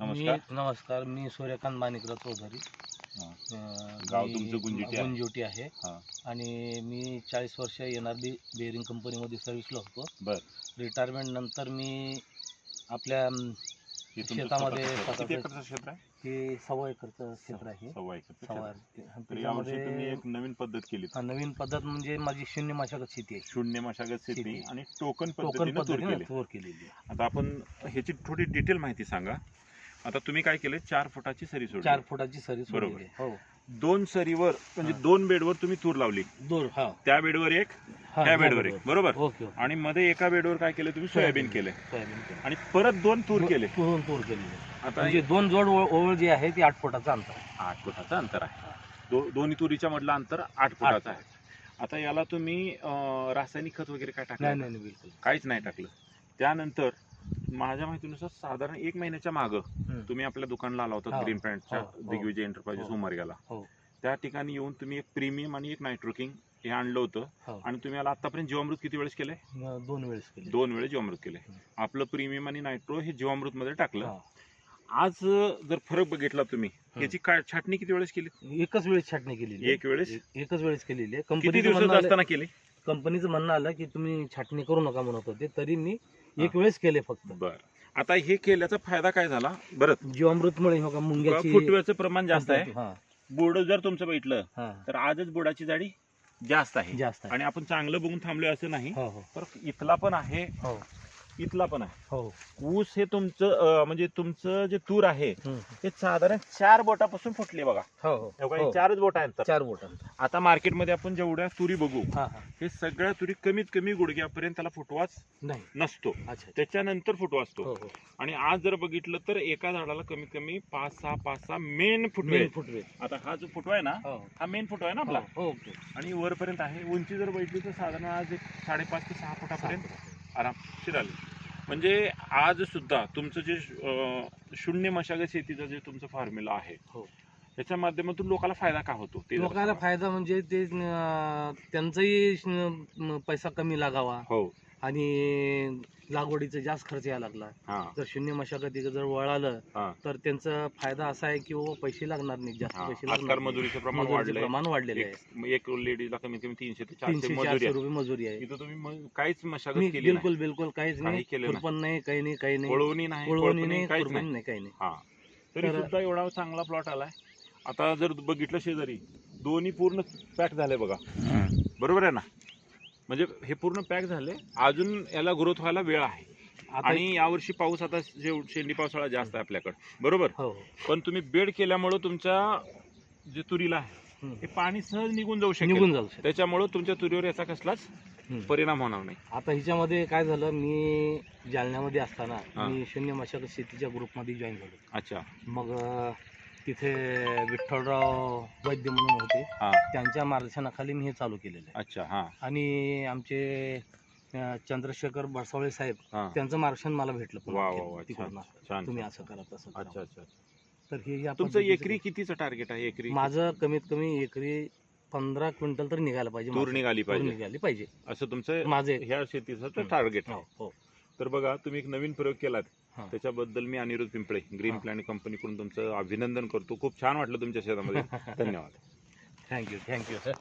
नमस्कार, मी सूर्यकांत माणिकराव चौधरी. गाव तुमचं गुंजोटी आहे हां. आणि मी 40 वर्ष NRB बेअरिंग कंपनीमध्ये सर्व्हिसला होतो. बरं. रिटायरमेंट नंतर मी आपल्या शेतामध्ये किती एकरचं क्षेत्र आहे? हे 1.25 एकरचं क्षेत्र आहे. 1.25 एकरचं क्षेत्र. तर यावर्षी त्याच्यामध्ये तुम्ही एक नवीन पद्धत केली. नवीन पद्धत म्हणजे माझी शून्य मशागत शेती आहे. शून्य मशागत शेती आणि टोकन पद्धतीने पद्धतीने तूर केलेली. आता आपण ह्याची थोडी डिटेल माहिती सांगा. आता तुम्ही काय केलं? 4 फुटाची सरी सोडली. 4 फुटाची सरी सोडली. हो. 2 सरीवर म्हणजे 2 बेडवर तुम्ही तूर लावली. त्या बेडवर एक, त्या बेडवर एक, बरोबर. आणि मध्ये एका बेडवर काय केलं तुम्ही? सोयाबीन केले. आणि परत 2 तूर केले. तूर केले. आता म्हणजे 2 जोड ओळ जी आहे ती 8 फुटाचं अंतर आहे. 8 फुटाचं अंतर आहे. दोन्ही तुरीच्या मधलं अंतर 8 फुटाचं आहे. आता याला तुम्ही रासायनिक खत वगैरे काय टाकलं? नाही, बिलकुल काहीच नाही टाकलं. त्यानंतर माझ्या माहितीनुसार साधारण 1 महिन्याच्या मागं तुम्ही आपल्या दुकानाला आला होता ग्रीन प्लॅन्टच्या दिग्विजय एंटरप्राइजेस उमरग्याला. त्या ठिकाणी येऊन तुम्ही एक प्रीमियम आणि एक नायट्रोकिंग हे आणलं होतं. आणि तुम्ही याला आतापर्यंत जीवामृत किती वेळेस केले? 2 वेळेस केले. 2 वेळेस जीवामृत केले. आपलं प्रीमियम आणि नायट्रो हे जीवामृत मध्ये टाकलं. आज जर फरक बघितला तुम्ही, याची छाटणी किती वेळेस केली? एकच वेळेस छाटणी केलेली. एकच वेळेस केलेली आहे. किती दिवसात असताना केली? कंपनीचं म्हणणं आलं की तुम्ही छाटणी करू नका म्हणत होते, तरी मी एक वेळेस केले फक्त. बर. आता हे केल्याचा फायदा काय झाला? बरं, जीवामृतमुळे मुंग्याची फुटव्याचं प्रमाण जास्त आहे. बोर्ड जर तुमचं बघितलं तर आजच बोर्डाची जाडी जास्त आहे. आणि आपण चांगलं बघून थांबलोय असं नाही, तर इथला पण आहे, इथला पण आहे. ऊस हे तुमचं म्हणजे तुमचं जे तूर आहे ते साधारण 4 बोटापासून फुटले बघा. 4च बोट आहेत. 4 बोट. आता मार्केटमध्ये आपण जेवढ्या तुरी बघू, हे सगळ्या तुरी कमीत कमी गुडघ्यापर्यंत त्याला फुटवाच नसतो, त्याच्यानंतर फुटवा असतो. आणि आज जर बघितलं तर एका झाडाला कमीत कमी 5-6 मेन फुटवे. आता हा जो फुटवा आहे ना, हा मेन फुटवा आहे ना आपला, आणि वरपर्यंत आहे. उंची जर बघितली तर साधारण आज 5.5 ते 6 फुटापर्यंत आरामशीर आले. म्हणजे आज सुद्धा तुमचं जे शून्य मशागत शेतीचं जे तुमचं फॉर्म्युला आहे, त्याच्या माध्यमातून लोकांना फायदा का होतो? लोकांना फायदा म्हणजे ते त्यांचाही पैसा कमी लागावा आणि लागवडीचा जास्त खर्च यायला लागला. जर शून्य मशागती जर वळालं तर त्यांचा फायदा असा आहे की पैसे लागणार नाही, जास्त पैसे लागणार. मजुरीचं प्रमाण वाढलेलं आहे. एक लेडीजला कमीत कमी 300 ते 400 रुपये मजूरी आहे. इथं तुम्ही काहीच मशागत केली? बिलकुल काहीच नाही. खुरपण नाही, काही नाही. वळवणी नाही, काही नाही. तरी सुद्धा एवढा चांगला प्लॉट आलाय. आता जर बघितलं शेजारी, दोन्ही पूर्ण पॅक झाले बघा, बरोबर आहे ना? म्हणजे हे पूर्ण पॅक झाले. अजून याला ग्रोथ व्हायला वेळ आहे. आणि यावर्षी पाऊस आता शेंडी पावसाळा जास्त आहे आपल्याकडे, बरोबर. पण तुम्ही बेड केल्यामुळे तुमच्या जे तुरीला आहे हे पाणी सहज निघून जाऊ शकते. त्याच्यामुळे तुमच्या तुरीवर याचा कसलाच परिणाम होणार नाही. आता ह्याच्यामध्ये काय झालं, मी जालन्यामध्ये असताना मी शून्य मशागत शेतीच्या ग्रुपमध्ये जॉईन झालो. अच्छा. मग तिथे विठ्ठलराव वैद्य म्हणून होते, त्यांच्या मार्गदर्शनाखाली मी हे चालू केलेलं आहे. अच्छा. आणि आमचे चंद्रशेखर बडसावळे साहेब, त्यांचं मार्गदर्शन मला भेटलं. तुम्ही असं करा तसं. अच्छा. तर हे तुमचं एकरी कितीचं टार्गेट आहे? एकरी माझं कमीत कमी एकरी 15 क्विंटल तर निघायला पाहिजे, तूर निघाली पाहिजे असं तुमचं माझं ह्या शेतीचं टार्गेट आहे. तर बघा, तुम्ही एक नवीन प्रयोग केलात, त्याच्याबद्दल मी अनिरुद्ध पिंपळे ग्रीन प्लॅन्ट कंपनीकडून तुमचं अभिनंदन करतो. खूप छान वाटलं तुमच्या शेतामध्ये. धन्यवाद. Thank you sir.